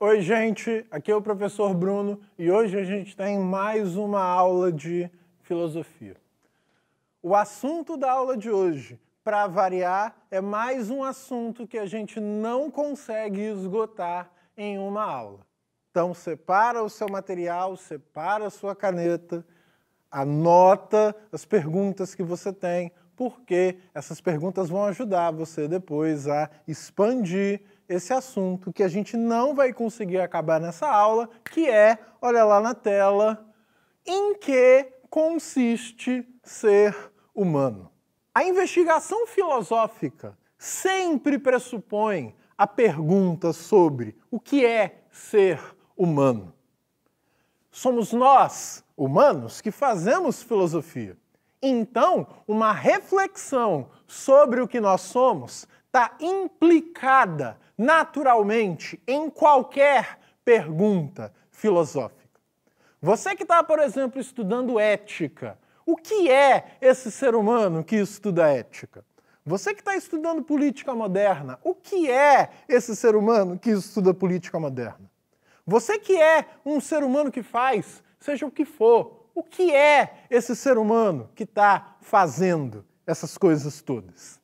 Oi, gente, aqui é o professor Bruno e hoje a gente tem mais uma aula de filosofia. O assunto da aula de hoje, para variar, é mais um assunto que a gente não consegue esgotar em uma aula. Então, separa o seu material, separa a sua caneta, anota as perguntas que você tem, porque essas perguntas vão ajudar você depois a expandir esse assunto que a gente não vai conseguir acabar nessa aula, que é, olha lá na tela, em que consiste ser humano. A investigação filosófica sempre pressupõe a pergunta sobre o que é ser humano. Somos nós, humanos, que fazemos filosofia. Então, uma reflexão sobre o que nós somos está implicada naturalmente em qualquer pergunta filosófica. Você que está, por exemplo, estudando ética, o que é esse ser humano que estuda ética? Você que está estudando política moderna, o que é esse ser humano que estuda política moderna? Você que é um ser humano que faz, seja o que for, o que é esse ser humano que está fazendo essas coisas todas?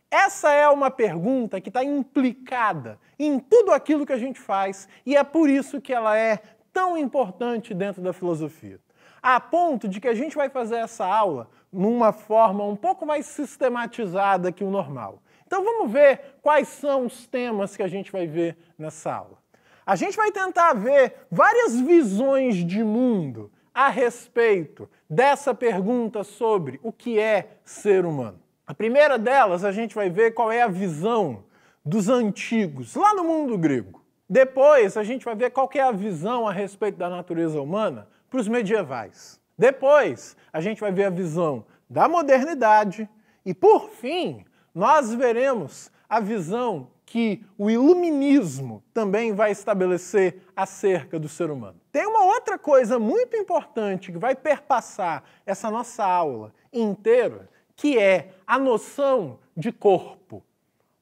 Essa é uma pergunta que está implicada em tudo aquilo que a gente faz e é por isso que ela é tão importante dentro da filosofia. A ponto de que a gente vai fazer essa aula numa forma um pouco mais sistematizada que o normal. Então vamos ver quais são os temas que a gente vai ver nessa aula. A gente vai tentar ver várias visões de mundo a respeito dessa pergunta sobre o que é ser humano. A primeira delas, a gente vai ver qual é a visão dos antigos, lá no mundo grego. Depois, a gente vai ver qual é a visão a respeito da natureza humana para os medievais. Depois, a gente vai ver a visão da modernidade. E, por fim, nós veremos a visão que o iluminismo também vai estabelecer acerca do ser humano. Tem uma outra coisa muito importante que vai perpassar essa nossa aula inteira, que é a noção de corpo.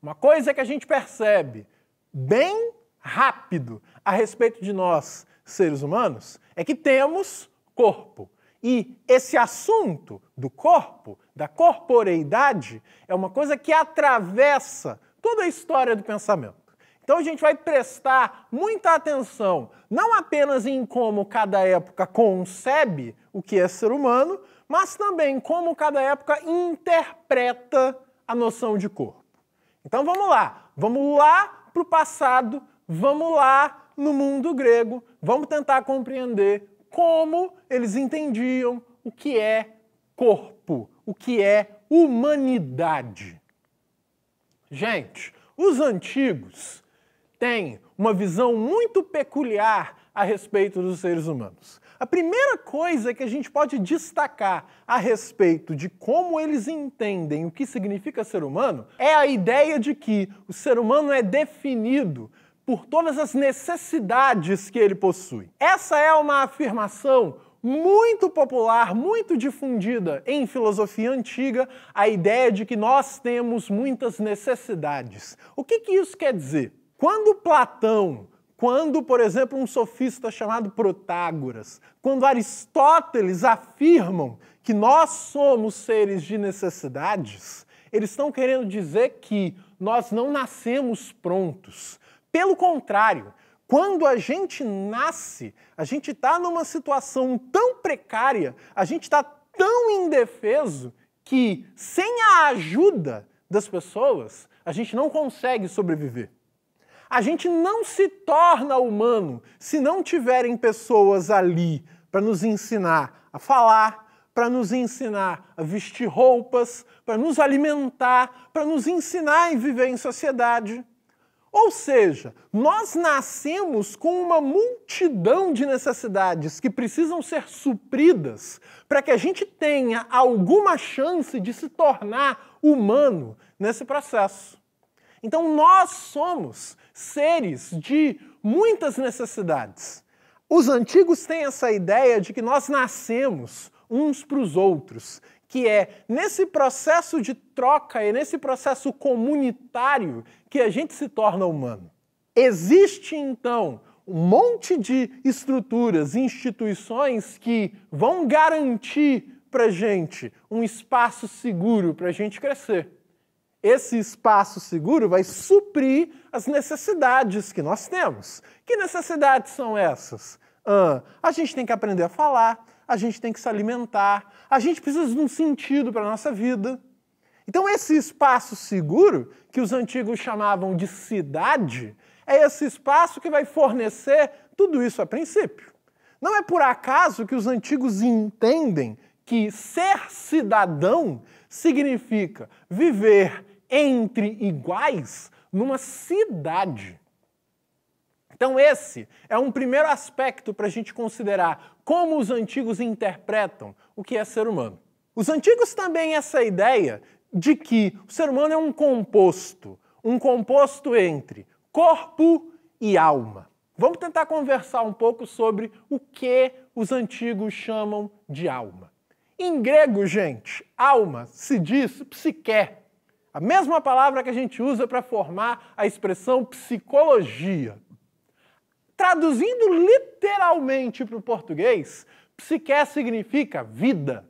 Uma coisa que a gente percebe bem rápido a respeito de nós, seres humanos, é que temos corpo. E esse assunto do corpo, da corporeidade, é uma coisa que atravessa toda a história do pensamento. Então a gente vai prestar muita atenção, não apenas em como cada época concebe o que é ser humano, mas também como cada época interpreta a noção de corpo. Então vamos lá para o passado, vamos lá no mundo grego, vamos tentar compreender como eles entendiam o que é corpo, o que é humanidade. Gente, os antigos têm uma visão muito peculiar a respeito dos seres humanos. A primeira coisa que a gente pode destacar a respeito de como eles entendem o que significa ser humano é a ideia de que o ser humano é definido por todas as necessidades que ele possui. Essa é uma afirmação muito popular, muito difundida em filosofia antiga, a ideia de que nós temos muitas necessidades. O que isso quer dizer? Quando Platão, por exemplo, um sofista chamado Protágoras, quando Aristóteles afirmam que nós somos seres de necessidades, eles estão querendo dizer que nós não nascemos prontos. Pelo contrário, quando a gente nasce, a gente está numa situação tão precária, a gente está tão indefeso que, sem a ajuda das pessoas, a gente não consegue sobreviver. A gente não se torna humano se não tiverem pessoas ali para nos ensinar a falar, para nos ensinar a vestir roupas, para nos alimentar, para nos ensinar a viver em sociedade. Ou seja, nós nascemos com uma multidão de necessidades que precisam ser supridas para que a gente tenha alguma chance de se tornar humano nesse processo. Então nós somos seres de muitas necessidades. Os antigos têm essa ideia de que nós nascemos uns para os outros, que é nesse processo de troca e nesse processo comunitário que a gente se torna humano. Existe, então, um monte de estruturas, instituições que vão garantir para a gente um espaço seguro para a gente crescer. Esse espaço seguro vai suprir as necessidades que nós temos. Que necessidades são essas? A gente tem que aprender a falar, a gente tem que se alimentar, a gente precisa de um sentido para a nossa vida. Então esse espaço seguro, que os antigos chamavam de cidade, é esse espaço que vai fornecer tudo isso a princípio. Não é por acaso que os antigos entendem que ser cidadão significa viver entre iguais numa cidade. Então esse é um primeiro aspecto para a gente considerar como os antigos interpretam o que é ser humano. Os antigos também essa ideia de que o ser humano é um composto entre corpo e alma. Vamos tentar conversar um pouco sobre o que os antigos chamam de alma. Em grego, gente, alma se diz psique, a mesma palavra que a gente usa para formar a expressão psicologia. Traduzindo literalmente para o português, psique significa vida.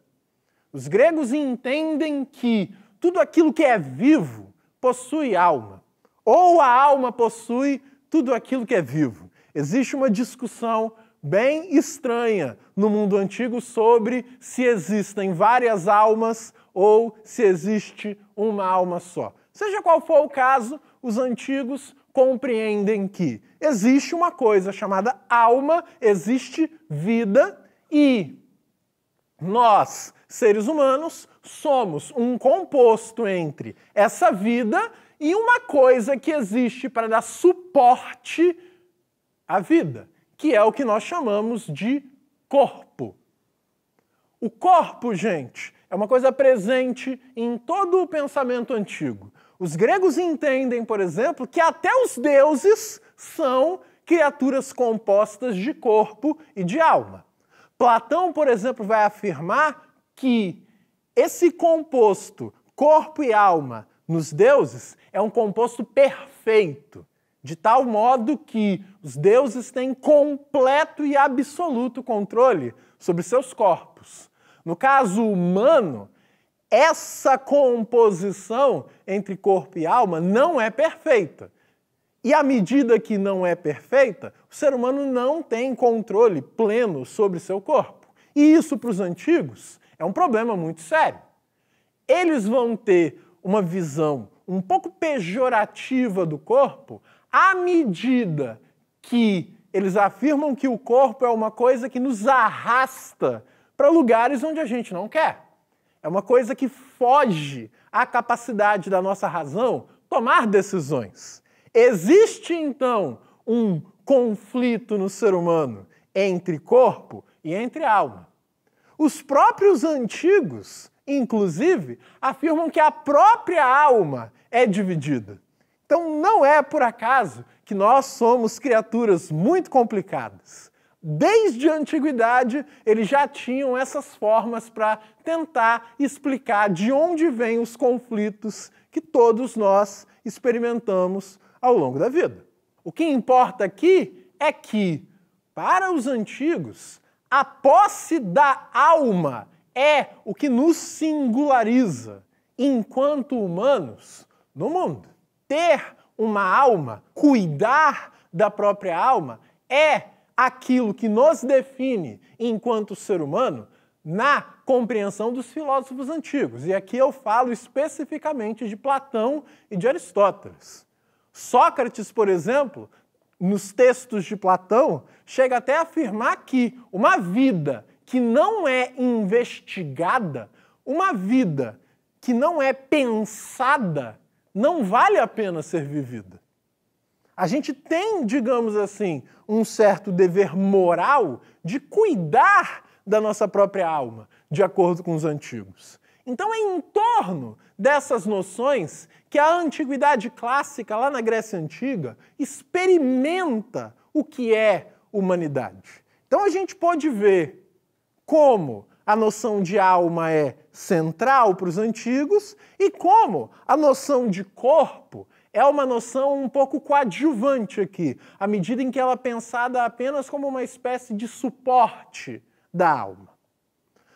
Os gregos entendem que tudo aquilo que é vivo possui alma, ou a alma possui tudo aquilo que é vivo. Existe uma discussão bem estranha no mundo antigo sobre se existem várias almas ou se existe uma alma só. Seja qual for o caso, os antigos compreendem que existe uma coisa chamada alma, existe vida e nós, seres humanos, somos um composto entre essa vida e uma coisa que existe para dar suporte à vida, que é o que nós chamamos de corpo. O corpo, gente, é uma coisa presente em todo o pensamento antigo. Os gregos entendem, por exemplo, que até os deuses são criaturas compostas de corpo e de alma. Platão, por exemplo, vai afirmar que esse composto, corpo e alma, nos deuses, é um composto perfeito, de tal modo que os deuses têm completo e absoluto controle sobre seus corpos. No caso humano, essa composição entre corpo e alma não é perfeita. E à medida que não é perfeita, o ser humano não tem controle pleno sobre seu corpo. E isso, para os antigos, é um problema muito sério. Eles vão ter uma visão um pouco pejorativa do corpo à medida que eles afirmam que o corpo é uma coisa que nos arrasta para lugares onde a gente não quer. É uma coisa que foge à capacidade da nossa razão tomar decisões. Existe, então, um conflito no ser humano entre corpo e entre alma. Os próprios antigos, inclusive, afirmam que a própria alma é dividida. Então, não é por acaso que nós somos criaturas muito complicadas. Desde a antiguidade, eles já tinham essas formas para tentar explicar de onde vêm os conflitos que todos nós experimentamos ao longo da vida. O que importa aqui é que, para os antigos, a posse da alma é o que nos singulariza enquanto humanos no mundo. Ter uma alma, cuidar da própria alma, é aquilo que nos define enquanto ser humano na compreensão dos filósofos antigos. E aqui eu falo especificamente de Platão e de Aristóteles. Sócrates, por exemplo, nos textos de Platão, chega até a afirmar que uma vida que não é investigada, uma vida que não é pensada, não vale a pena ser vivida. A gente tem, digamos assim, um certo dever moral de cuidar da nossa própria alma, de acordo com os antigos. Então é em torno dessas noções que a antiguidade clássica, lá na Grécia Antiga, experimenta o que é humanidade. Então a gente pode ver como a noção de alma é central para os antigos e como a noção de corpo é uma noção um pouco coadjuvante aqui, à medida em que ela é pensada apenas como uma espécie de suporte da alma.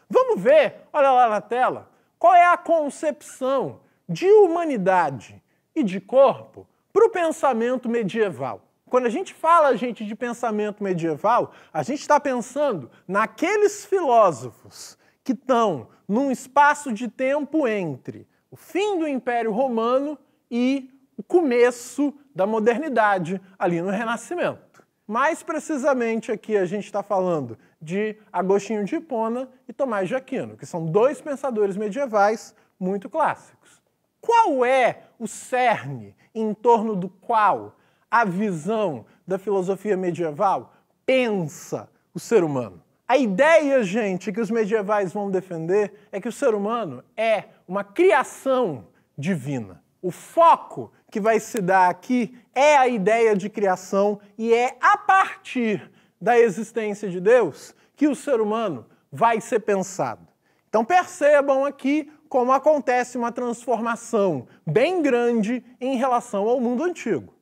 Vamos ver, olha lá na tela, qual é a concepção de humanidade e de corpo para o pensamento medieval. Quando a gente fala, gente, de pensamento medieval, a gente está pensando naqueles filósofos que estão num espaço de tempo entre o fim do Império Romano e o começo da modernidade, ali no Renascimento. Mais precisamente aqui a gente está falando de Agostinho de Hipona e Tomás de Aquino, que são dois pensadores medievais muito clássicos. Qual é o cerne em torno do qual a visão da filosofia medieval pensa o ser humano? A ideia, gente, que os medievais vão defender é que o ser humano é uma criação divina. O foco que vai se dar aqui é a ideia de criação e é a partir da existência de Deus que o ser humano vai ser pensado. Então percebam aqui como acontece uma transformação bem grande em relação ao mundo antigo.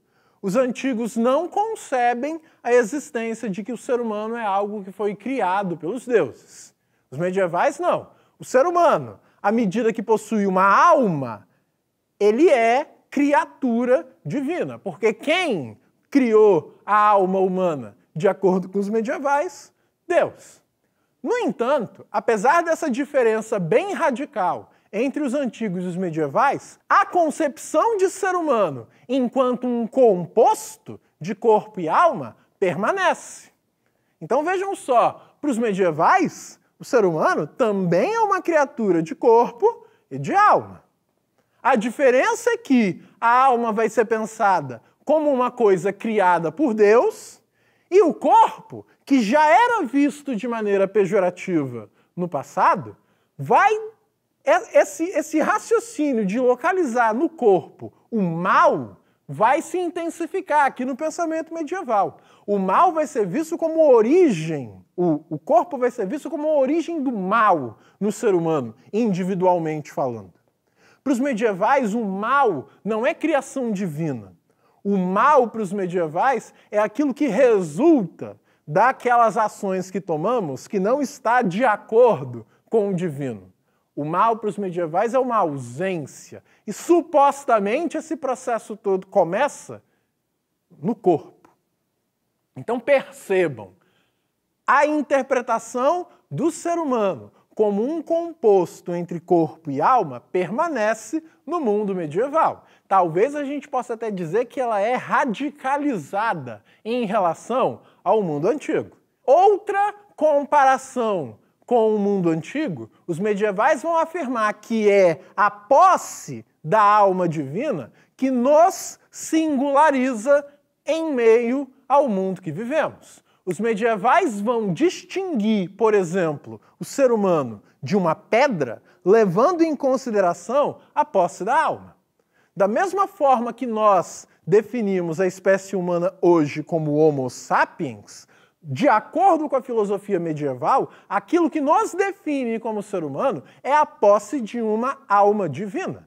Os antigos não concebem a existência de que o ser humano é algo que foi criado pelos deuses. Os medievais não. O ser humano, à medida que possui uma alma, ele é criatura divina, porque quem criou a alma humana, de acordo com os medievais? Deus. No entanto, apesar dessa diferença bem radical entre os antigos e os medievais, a concepção de ser humano enquanto um composto de corpo e alma permanece. Então vejam só, para os medievais, o ser humano também é uma criatura de corpo e de alma. A diferença é que a alma vai ser pensada como uma coisa criada por Deus e o corpo, que já era visto de maneira pejorativa no passado, esse raciocínio de localizar no corpo o mal vai se intensificar aqui no pensamento medieval. O mal vai ser visto como origem, o corpo vai ser visto como a origem do mal no ser humano, individualmente falando. Para os medievais, o mal não é criação divina. O mal para os medievais é aquilo que resulta daquelas ações que tomamos que não está de acordo com o divino. O mal para os medievais é uma ausência. E supostamente esse processo todo começa no corpo. Então percebam, a interpretação do ser humano como um composto entre corpo e alma permanece no mundo medieval. Talvez a gente possa até dizer que ela é radicalizada em relação ao mundo antigo. Outra comparação com o mundo antigo, os medievais vão afirmar que é a posse da alma divina que nos singulariza em meio ao mundo que vivemos. Os medievais vão distinguir, por exemplo, o ser humano de uma pedra, levando em consideração a posse da alma. Da mesma forma que nós definimos a espécie humana hoje como Homo sapiens, de acordo com a filosofia medieval, aquilo que nos define como ser humano é a posse de uma alma divina.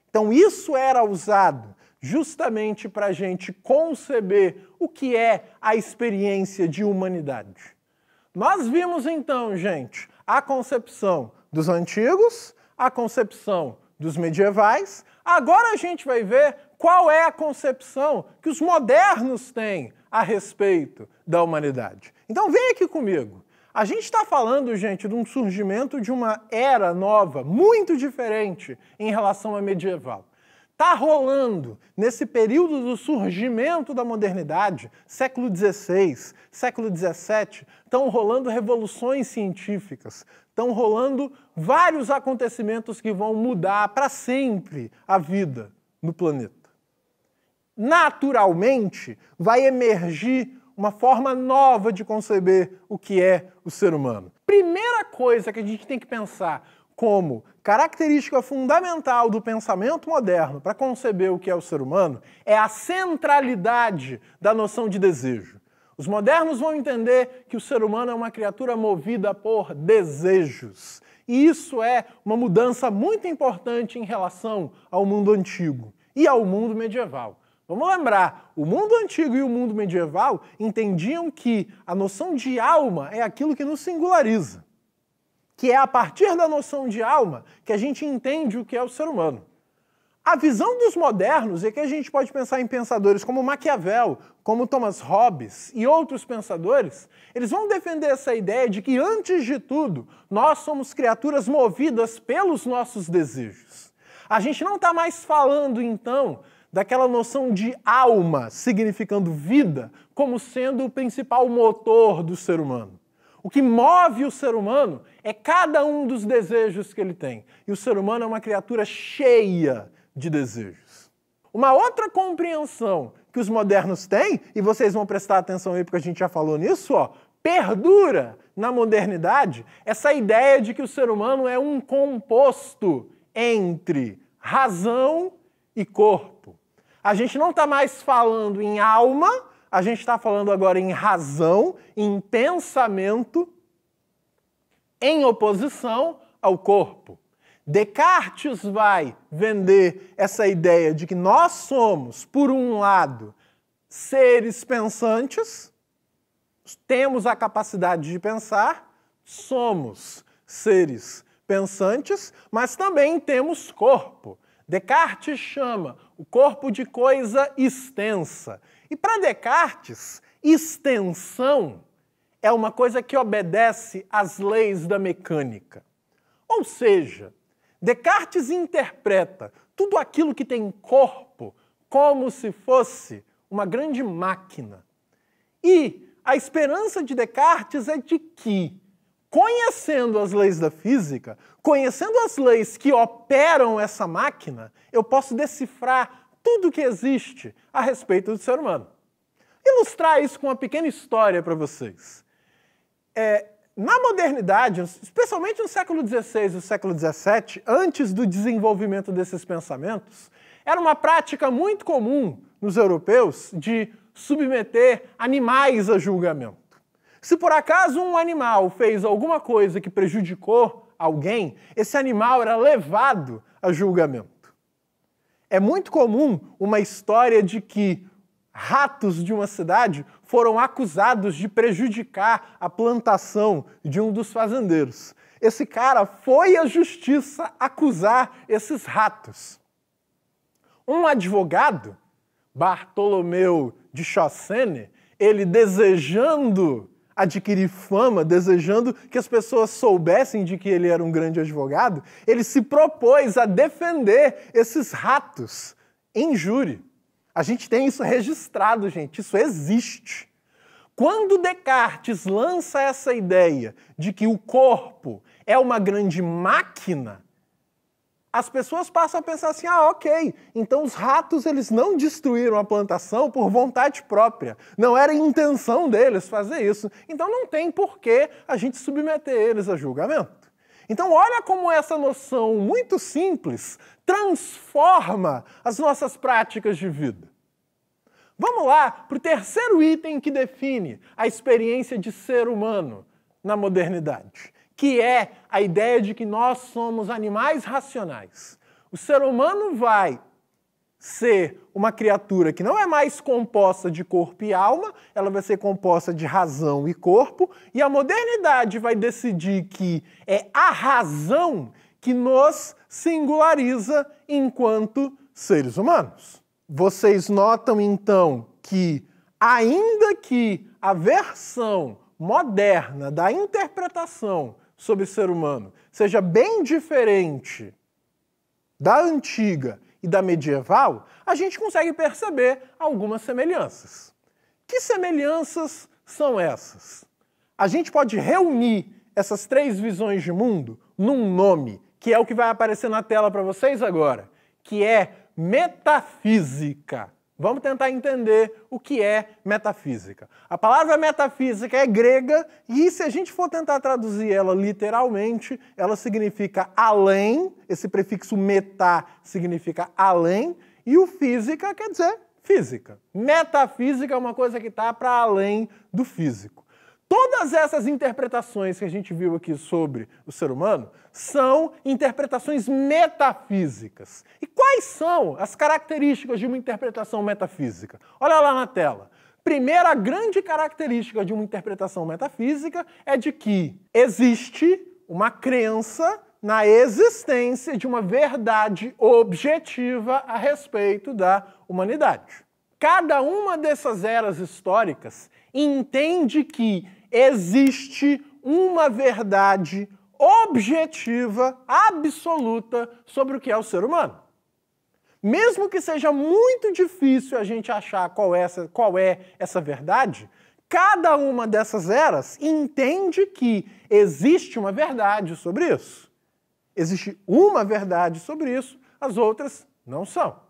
Então isso era usado justamente para a gente conceber o que é a experiência de humanidade. Nós vimos então, gente, a concepção dos antigos, a concepção dos medievais. Agora a gente vai ver qual é a concepção que os modernos têm a respeito da humanidade. Então vem aqui comigo. A gente está falando, gente, de um surgimento de uma era nova, muito diferente em relação à medieval. Está rolando, nesse período do surgimento da modernidade, século XVI, século XVII, estão rolando revoluções científicas, estão rolando vários acontecimentos que vão mudar para sempre a vida no planeta. Naturalmente, vai emergir uma forma nova de conceber o que é o ser humano. Primeira coisa que a gente tem que pensar como característica fundamental do pensamento moderno para conceber o que é o ser humano é a centralidade da noção de desejo. Os modernos vão entender que o ser humano é uma criatura movida por desejos. E isso é uma mudança muito importante em relação ao mundo antigo. e ao mundo medieval. Vamos lembrar, o mundo antigo e o mundo medieval entendiam que a noção de alma é aquilo que nos singulariza, que é a partir da noção de alma que a gente entende o que é o ser humano. A visão dos modernos é que a gente pode pensar em pensadores como Maquiavel, como Thomas Hobbes e outros pensadores, eles vão defender essa ideia de que, antes de tudo, nós somos criaturas movidas pelos nossos desejos. A gente não está mais falando, então, daquela noção de alma, significando vida, como sendo o principal motor do ser humano. O que move o ser humano é cada um dos desejos que ele tem. E o ser humano é uma criatura cheia de desejos. Uma outra compreensão que os modernos têm, e vocês vão prestar atenção aí porque a gente já falou nisso, perdura na modernidade essa ideia de que o ser humano é um composto entre razão e corpo. A gente não está mais falando em alma, a gente está falando agora em razão, em pensamento, em oposição ao corpo. Descartes vai vender essa ideia de que nós somos, por um lado, seres pensantes, temos a capacidade de pensar, somos seres pensantes, mas também temos corpo. Descartes chama o corpo de coisa extensa. E para Descartes, extensão é uma coisa que obedece às leis da mecânica. Ou seja, Descartes interpreta tudo aquilo que tem corpo como se fosse uma grande máquina. E a esperança de Descartes é de que, conhecendo as leis da física, conhecendo as leis que operam essa máquina, eu posso decifrar tudo o que existe a respeito do ser humano. Ilustrar isso com uma pequena história para vocês. Na modernidade, especialmente no século XVI e século XVII, antes do desenvolvimento desses pensamentos, era uma prática muito comum nos europeus de submeter animais a julgamento. Se por acaso um animal fez alguma coisa que prejudicou alguém, esse animal era levado a julgamento. É muito comum uma história de que ratos de uma cidade foram acusados de prejudicar a plantação de um dos fazendeiros. Esse cara foi à justiça acusar esses ratos. Um advogado, Bartolomeu de Chaussene, ele desejando adquirir fama, desejando que as pessoas soubessem de que ele era um grande advogado, ele se propôs a defender esses ratos em júri. A gente tem isso registrado, gente, isso existe. Quando Descartes lança essa ideia de que o corpo é uma grande máquina, as pessoas passam a pensar assim, ok, então os ratos eles não destruíram a plantação por vontade própria, não era intenção deles fazer isso, então não tem por que a gente submeter eles a julgamento. Então olha como essa noção muito simples transforma as nossas práticas de vida. Vamos lá para o terceiro item que define a experiência de ser humano na modernidade, que é a ideia de que nós somos animais racionais. O ser humano vai ser uma criatura que não é mais composta de corpo e alma, ela vai ser composta de razão e corpo, e a modernidade vai decidir que é a razão que nos singulariza enquanto seres humanos. Vocês notam, então, que, ainda que a versão moderna da interpretação sobre o ser humano seja bem diferente da antiga e da medieval, a gente consegue perceber algumas semelhanças. Que semelhanças são essas? A gente pode reunir essas três visões de mundo num nome, que é o que vai aparecer na tela para vocês agora, que é metafísica. Vamos tentar entender o que é metafísica. A palavra metafísica é grega e, se a gente for tentar traduzir ela literalmente, ela significa além, esse prefixo meta significa além, e o física quer dizer física. Metafísica é uma coisa que está para além do físico. Todas essas interpretações que a gente viu aqui sobre o ser humano são interpretações metafísicas. E quais são as características de uma interpretação metafísica? Olha lá na tela. Primeira grande característica de uma interpretação metafísica é de que existe uma crença na existência de uma verdade objetiva a respeito da humanidade. Cada uma dessas eras históricas entende que existe uma verdade objetiva, absoluta, sobre o que é o ser humano. Mesmo que seja muito difícil a gente achar qual é essa verdade, cada uma dessas eras entende que existe uma verdade sobre isso. Existe uma verdade sobre isso, as outras não são.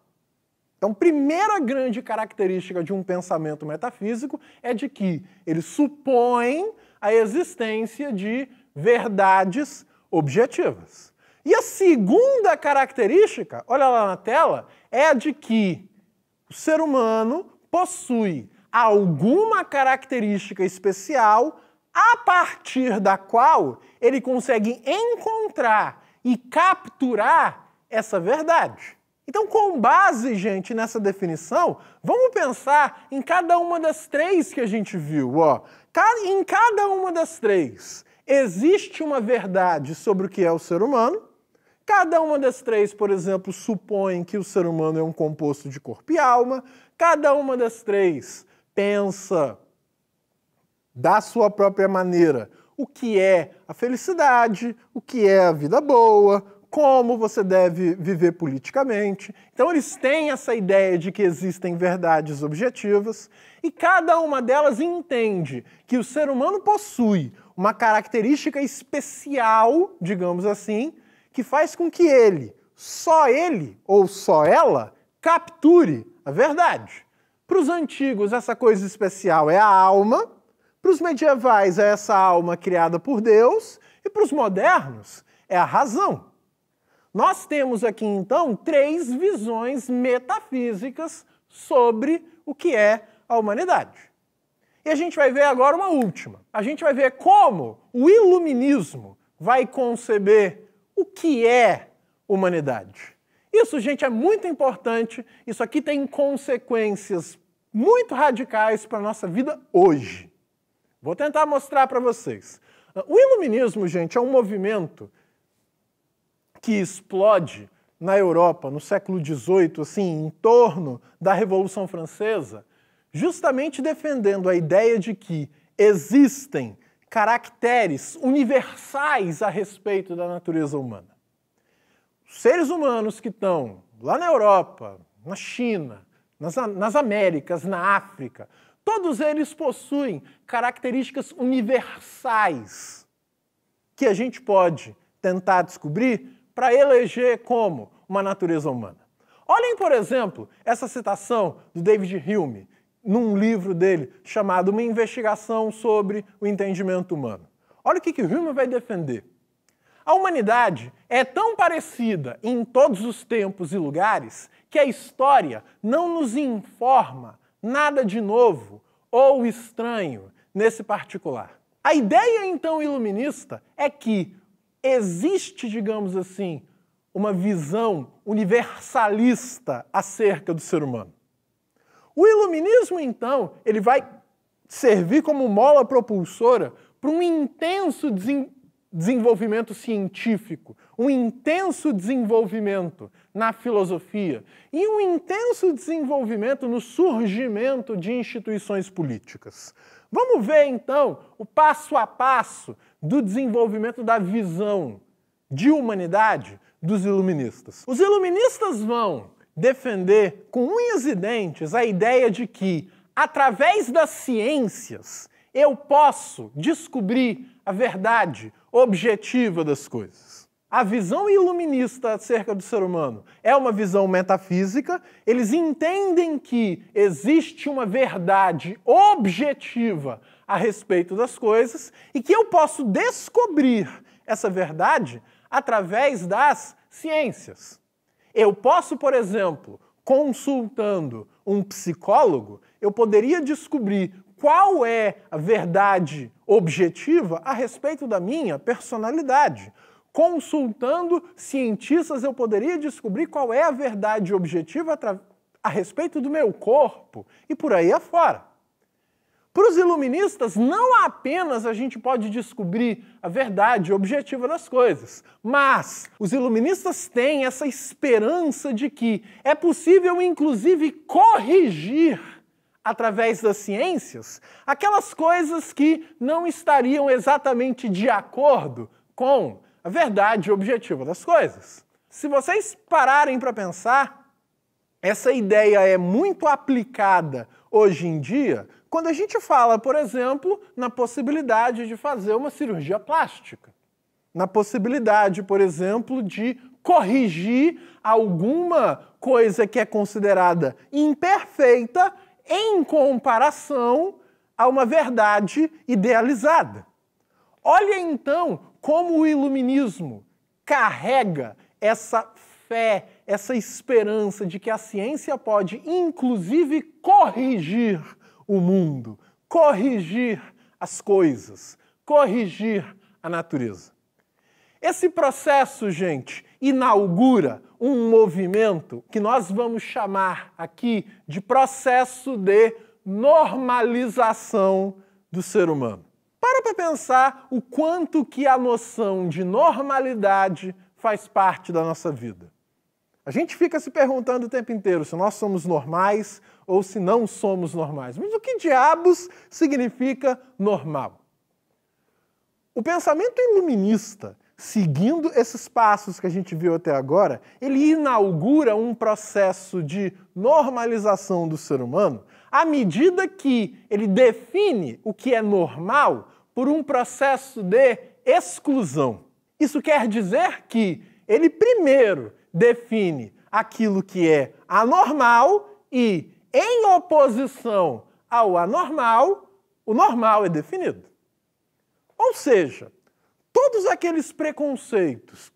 Então, primeira grande característica de um pensamento metafísico é de que ele supõe a existência de verdades objetivas. E a segunda característica, olha lá na tela, é a de que o ser humano possui alguma característica especial a partir da qual ele consegue encontrar e capturar essa verdade. Então, com base, gente, nessa definição, vamos pensar em cada uma das três que a gente viu. Ó. Em cada uma das três existe uma verdade sobre o que é o ser humano. Cada uma das três, por exemplo, supõe que o ser humano é um composto de corpo e alma. Cada uma das três pensa da sua própria maneira o que é a felicidade, o que é a vida boa, como você deve viver politicamente. Então eles têm essa ideia de que existem verdades objetivas e cada uma delas entende que o ser humano possui uma característica especial, digamos assim, que faz com que ele ou só ela, capture a verdade. Para os antigos, essa coisa especial é a alma, para os medievais é essa alma criada por Deus e para os modernos é a razão. Nós temos aqui, então, três visões metafísicas sobre o que é a humanidade. E a gente vai ver agora uma última. A gente vai ver como o iluminismo vai conceber o que é humanidade. Isso, gente, é muito importante. Isso aqui tem consequências muito radicais para a nossa vida hoje. Vou tentar mostrar para vocês. O iluminismo, gente, é um movimento que explode na Europa no século XVIII, assim, em torno da Revolução Francesa, justamente defendendo a ideia de que existem caracteres universais a respeito da natureza humana. Os seres humanos que estão lá na Europa, na China, nas Américas, na África, todos eles possuem características universais que a gente pode tentar descobrir para eleger como uma natureza humana. Olhem, por exemplo, essa citação do David Hume, num livro dele chamado Uma Investigação sobre o Entendimento Humano. Olha o que Hume vai defender. A humanidade é tão parecida em todos os tempos e lugares que a história não nos informa nada de novo ou estranho nesse particular. A ideia, então, iluminista é que existe, digamos assim, uma visão universalista acerca do ser humano. O iluminismo, então, ele vai servir como mola propulsora para um intenso desenvolvimento científico, um intenso desenvolvimento na filosofia e um intenso desenvolvimento no surgimento de instituições políticas. Vamos ver, então, o passo a passo do desenvolvimento da visão de humanidade dos iluministas. Os iluministas vão defender com unhas e dentes a ideia de que, através das ciências, eu posso descobrir a verdade objetiva das coisas. A visão iluminista acerca do ser humano é uma visão metafísica. Eles entendem que existe uma verdade objetiva a respeito das coisas e que eu posso descobrir essa verdade através das ciências. Eu posso, por exemplo, consultando um psicólogo, eu poderia descobrir qual é a verdade objetiva a respeito da minha personalidade. Consultando cientistas, eu poderia descobrir qual é a verdade objetiva a respeito do meu corpo e por aí afora. Para os iluministas, não apenas a gente pode descobrir a verdade objetiva das coisas, mas os iluministas têm essa esperança de que é possível, inclusive, corrigir, através das ciências, aquelas coisas que não estariam exatamente de acordo com a verdade objetiva das coisas. Se vocês pararem para pensar, essa ideia é muito aplicada hoje em dia quando a gente fala, por exemplo, na possibilidade de fazer uma cirurgia plástica. Na possibilidade, por exemplo, de corrigir alguma coisa que é considerada imperfeita em comparação a uma verdade idealizada. Olha então como o iluminismo carrega essa fé, essa esperança de que a ciência pode, inclusive, corrigir o mundo, corrigir as coisas, corrigir a natureza. Esse processo, gente, inaugura um movimento que nós vamos chamar aqui de processo de normalização do ser humano. Para pensar o quanto que a noção de normalidade faz parte da nossa vida. A gente fica se perguntando o tempo inteiro se nós somos normais ou se não somos normais. Mas o que diabos significa normal? O pensamento iluminista, seguindo esses passos que a gente viu até agora, ele inaugura um processo de normalização do ser humano à medida que ele define o que é normal por um processo de exclusão. Isso quer dizer que ele primeiro define aquilo que é anormal e, em oposição ao anormal, o normal é definido. Ou seja, todos aqueles preconceitos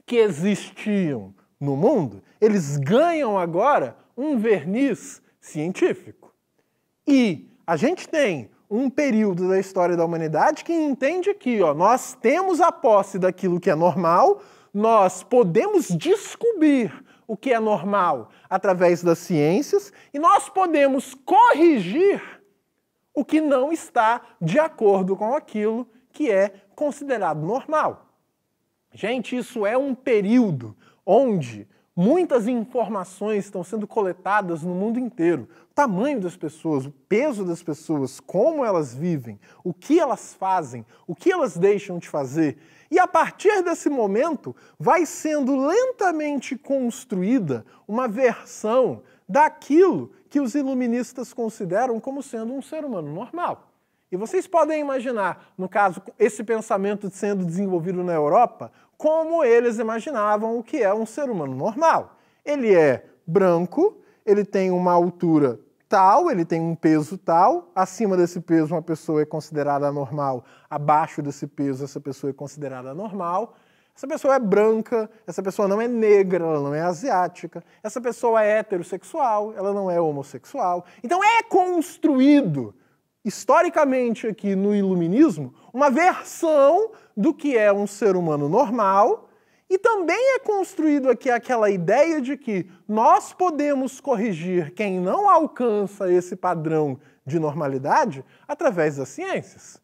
que existiam no mundo, eles ganham agora um verniz científico. E a gente tem um período da história da humanidade que entende que nós temos a posse daquilo que é normal, nós podemos descobrir o que é normal através das ciências e nós podemos corrigir o que não está de acordo com aquilo que é considerado normal. Gente, isso é um período onde muitas informações estão sendo coletadas no mundo inteiro. O tamanho das pessoas, o peso das pessoas, como elas vivem, o que elas fazem, o que elas deixam de fazer. E a partir desse momento vai sendo lentamente construída uma versão daquilo que os iluministas consideram como sendo um ser humano normal. E vocês podem imaginar, no caso, esse pensamento sendo desenvolvido na Europa, como eles imaginavam o que é um ser humano normal. Ele é branco, ele tem uma altura tal, ele tem um peso tal, acima desse peso uma pessoa é considerada anormal, abaixo desse peso essa pessoa é considerada anormal. Essa pessoa é branca, essa pessoa não é negra, ela não é asiática, essa pessoa é heterossexual, ela não é homossexual. Então é construído historicamente aqui no iluminismo, uma versão do que é um ser humano normal e também é construído aqui aquela ideia de que nós podemos corrigir quem não alcança esse padrão de normalidade através das ciências.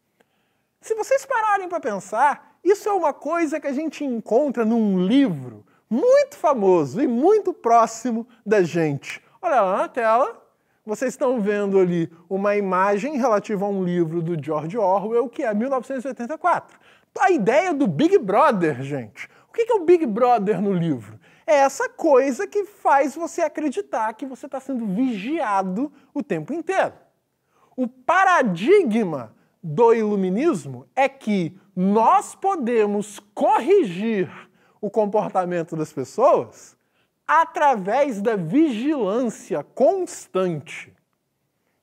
Se vocês pararem para pensar, isso é uma coisa que a gente encontra num livro muito famoso e muito próximo da gente. Olha lá na tela. Vocês estão vendo ali uma imagem relativa a um livro do George Orwell, que é 1984. A ideia do Big Brother, gente. O que é o Big Brother no livro? É essa coisa que faz você acreditar que você está sendo vigiado o tempo inteiro. O paradigma do iluminismo é que nós podemos corrigir o comportamento das pessoas através da vigilância constante.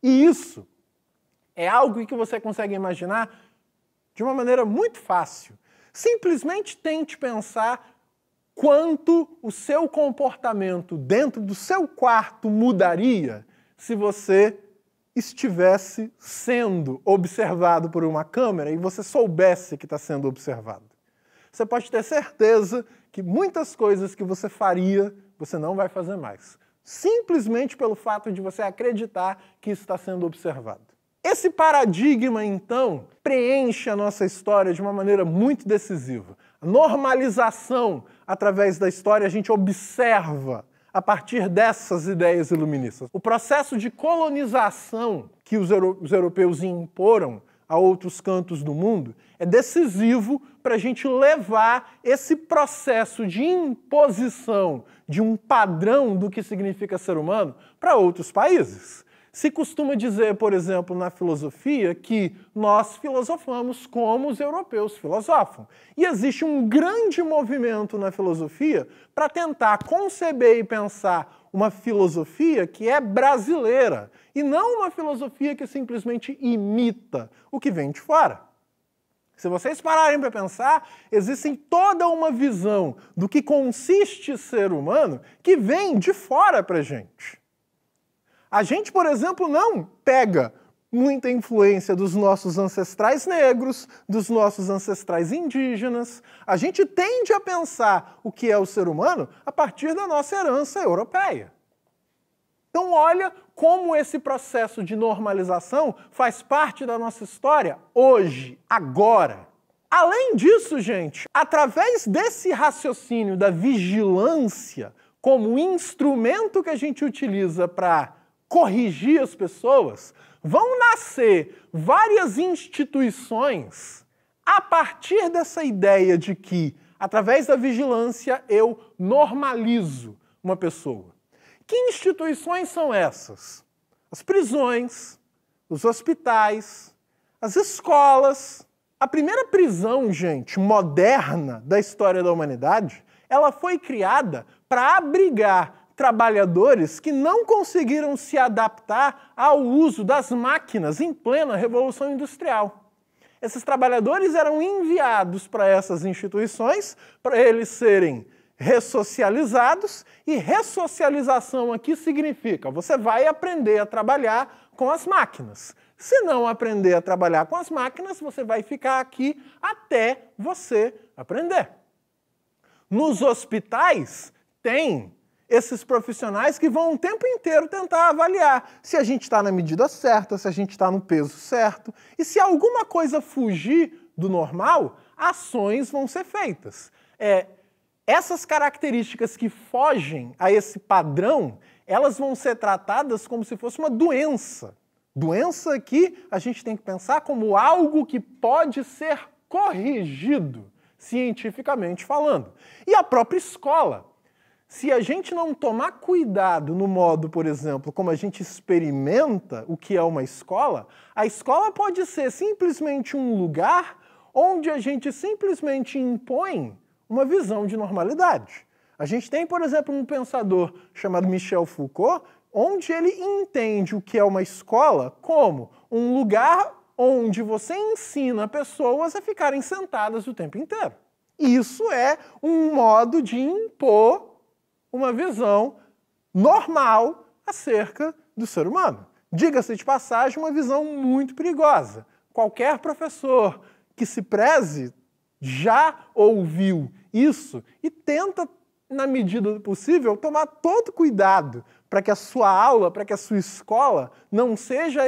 E isso é algo que você consegue imaginar de uma maneira muito fácil. Simplesmente tente pensar quanto o seu comportamento dentro do seu quarto mudaria se você estivesse sendo observado por uma câmera e você soubesse que está sendo observado. Você pode ter certeza que muitas coisas que você faria, você não vai fazer mais. Simplesmente pelo fato de você acreditar que está sendo observado. Esse paradigma, então, preenche a nossa história de uma maneira muito decisiva. A normalização, através da história, a gente observa a partir dessas ideias iluministas. O processo de colonização que os europeus imporam a outros cantos do mundo é decisivo para a gente levar esse processo de imposição de um padrão do que significa ser humano para outros países. Se costuma dizer, por exemplo, na filosofia, que nós filosofamos como os europeus filosofam. E existe um grande movimento na filosofia para tentar conceber e pensar uma filosofia que é brasileira, e não uma filosofia que simplesmente imita o que vem de fora. Se vocês pararem para pensar, existe toda uma visão do que consiste ser humano que vem de fora para a gente. A gente, por exemplo, não pega muita influência dos nossos ancestrais negros, dos nossos ancestrais indígenas. A gente tende a pensar o que é o ser humano a partir da nossa herança europeia. Então olha como esse processo de normalização faz parte da nossa história hoje, agora. Além disso, gente, através desse raciocínio da vigilância como instrumento que a gente utiliza para corrigir as pessoas, vão nascer várias instituições a partir dessa ideia de que, através da vigilância, eu normalizo uma pessoa. Que instituições são essas? As prisões, os hospitais, as escolas. A primeira prisão, gente, moderna da história da humanidade, ela foi criada para abrigar trabalhadores que não conseguiram se adaptar ao uso das máquinas em plena Revolução Industrial. Esses trabalhadores eram enviados para essas instituições para eles serem ressocializados, e ressocialização aqui significa você vai aprender a trabalhar com as máquinas. Se não aprender a trabalhar com as máquinas, você vai ficar aqui até você aprender. Nos hospitais tem esses profissionais que vão o tempo inteiro tentar avaliar se a gente está na medida certa, se a gente está no peso certo, e se alguma coisa fugir do normal, ações vão ser feitas. Essas características que fogem a esse padrão, elas vão ser tratadas como se fosse uma doença. Doença que a gente tem que pensar como algo que pode ser corrigido, cientificamente falando. E a própria escola. Se a gente não tomar cuidado no modo, por exemplo, como a gente experimenta o que é uma escola, a escola pode ser simplesmente um lugar onde a gente simplesmente impõe uma visão de normalidade. A gente tem, por exemplo, um pensador chamado Michel Foucault, onde ele entende o que é uma escola como um lugar onde você ensina pessoas a ficarem sentadas o tempo inteiro. Isso é um modo de impor uma visão normal acerca do ser humano. Diga-se de passagem, uma visão muito perigosa. Qualquer professor que se preze já ouviu isso e tenta, na medida do possível, tomar todo cuidado para que a sua aula, para que a sua escola não seja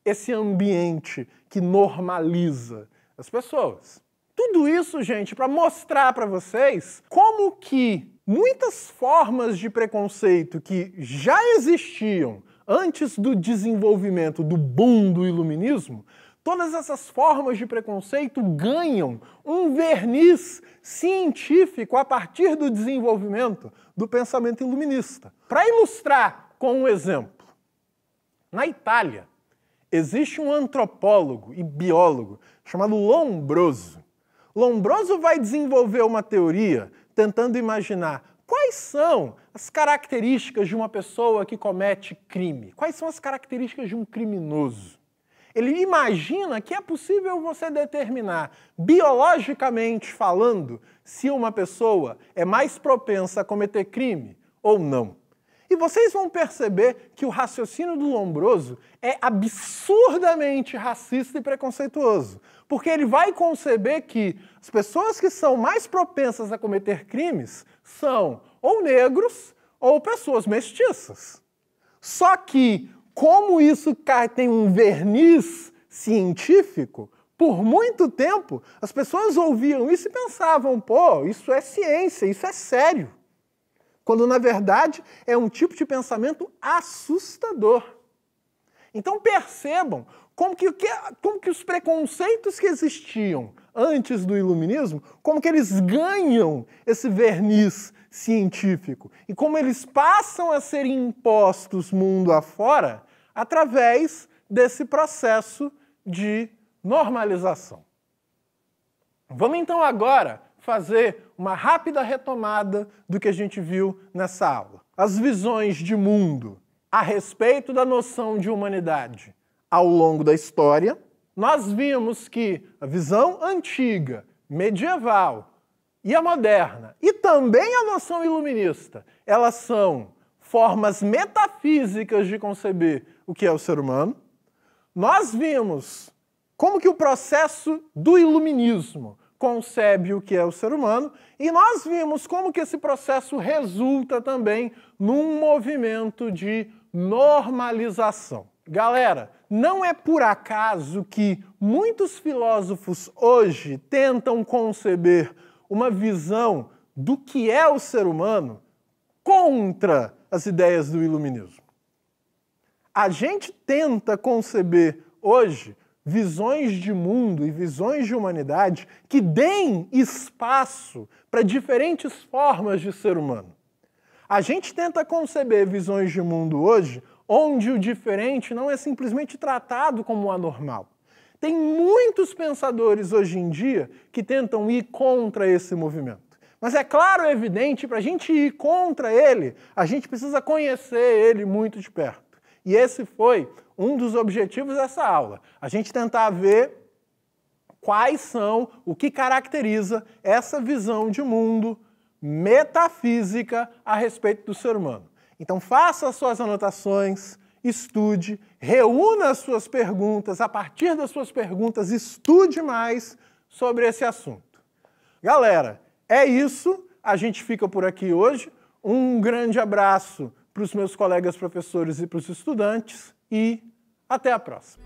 esse ambiente que normaliza as pessoas. Tudo isso, gente, para mostrar para vocês como que muitas formas de preconceito que já existiam antes do desenvolvimento do boom do iluminismo, todas essas formas de preconceito ganham um verniz científico a partir do desenvolvimento do pensamento iluminista. Para ilustrar com um exemplo, na Itália existe um antropólogo e biólogo chamado Lombroso. Lombroso vai desenvolver uma teoria tentando imaginar quais são as características de uma pessoa que comete crime, quais são as características de um criminoso. Ele imagina que é possível você determinar, biologicamente falando, se uma pessoa é mais propensa a cometer crime ou não. E vocês vão perceber que o raciocínio do Lombroso é absurdamente racista e preconceituoso, porque ele vai conceber que as pessoas que são mais propensas a cometer crimes são ou negros ou pessoas mestiças. Só que, como isso tem um verniz científico, por muito tempo as pessoas ouviam isso e pensavam, pô, isso é ciência, isso é sério. Quando, na verdade, é um tipo de pensamento assustador. Então percebam como que os preconceitos que existiam antes do iluminismo, como que eles ganham esse verniz científico e como eles passam a ser impostos mundo afora através desse processo de normalização. Vamos então agora fazer uma rápida retomada do que a gente viu nessa aula. As visões de mundo a respeito da noção de humanidade ao longo da história. Nós vimos que a visão antiga, medieval e a moderna, e também a noção iluminista, elas são formas metafísicas de conceber o que é o ser humano. Nós vimos como que o processo do iluminismo concebe o que é o ser humano, e nós vimos como que esse processo resulta também num movimento de normalização. Galera, não é por acaso que muitos filósofos hoje tentam conceber uma visão do que é o ser humano contra as ideias do iluminismo. A gente tenta conceber hoje visões de mundo e visões de humanidade que deem espaço para diferentes formas de ser humano. A gente tenta conceber visões de mundo hoje onde o diferente não é simplesmente tratado como anormal. Tem muitos pensadores hoje em dia que tentam ir contra esse movimento. Mas é claro, é evidente, para a gente ir contra ele, a gente precisa conhecer ele muito de perto. E esse foi um dos objetivos dessa aula. A gente tentar ver quais são, o que caracteriza essa visão de mundo metafísica a respeito do ser humano. Então faça as suas anotações, estude, reúna as suas perguntas, a partir das suas perguntas estude mais sobre esse assunto. Galera, é isso, a gente fica por aqui hoje. Um grande abraço para os meus colegas professores e para os estudantes e até a próxima.